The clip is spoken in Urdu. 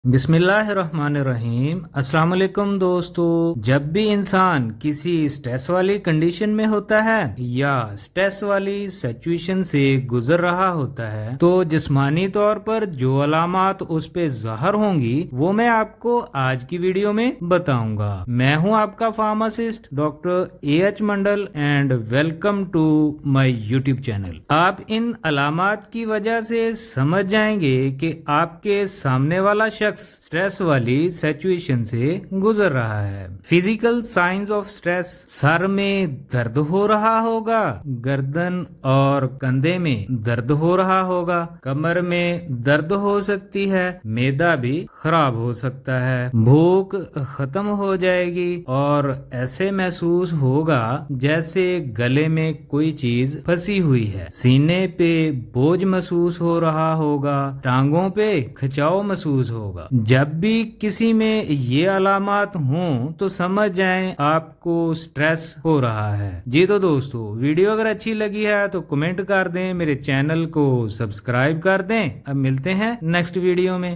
بسم اللہ الرحمن الرحیم۔ السلام علیکم دوستو، جب بھی انسان کسی سٹریس والی کنڈیشن میں ہوتا ہے یا سٹریس والی سچویشن سے گزر رہا ہوتا ہے تو جسمانی طور پر جو علامات اس پہ ظاہر ہوں گی وہ میں آپ کو آج کی ویڈیو میں بتاؤں گا۔ میں ہوں آپ کا pharmacist doctor A H Mandal and welcome to my YouTube channel. آپ ان علامات کی وجہ سے سمجھ جائیں گے کہ آپ کے سامنے والا شخص سٹریس والی سچویشن سے گزر رہا ہے۔ فزیکل سائنز آف سٹریس: سر میں درد ہو رہا ہوگا، گردن اور کندھے میں درد ہو رہا ہوگا، کمر میں درد ہو سکتی ہے، معدہ بھی خراب ہو سکتا ہے، بھوک ختم ہو جائے گی اور ایسے محسوس ہوگا جیسے گلے میں کوئی چیز پھنسی ہوئی ہے، سینے پہ بوجھ محسوس ہو رہا ہوگا، ٹانگوں پہ کھچاؤ محسوس ہوگا۔ جب بھی کسی میں یہ علامات ہوں تو سمجھ جائیں آپ کو سٹریس ہو رہا ہے۔ جی تو دوستو، ویڈیو اگر اچھی لگی ہے تو کمنٹ کر دیں، میرے چینل کو سبسکرائب کر دیں۔ اب ملتے ہیں نیکسٹ ویڈیو میں۔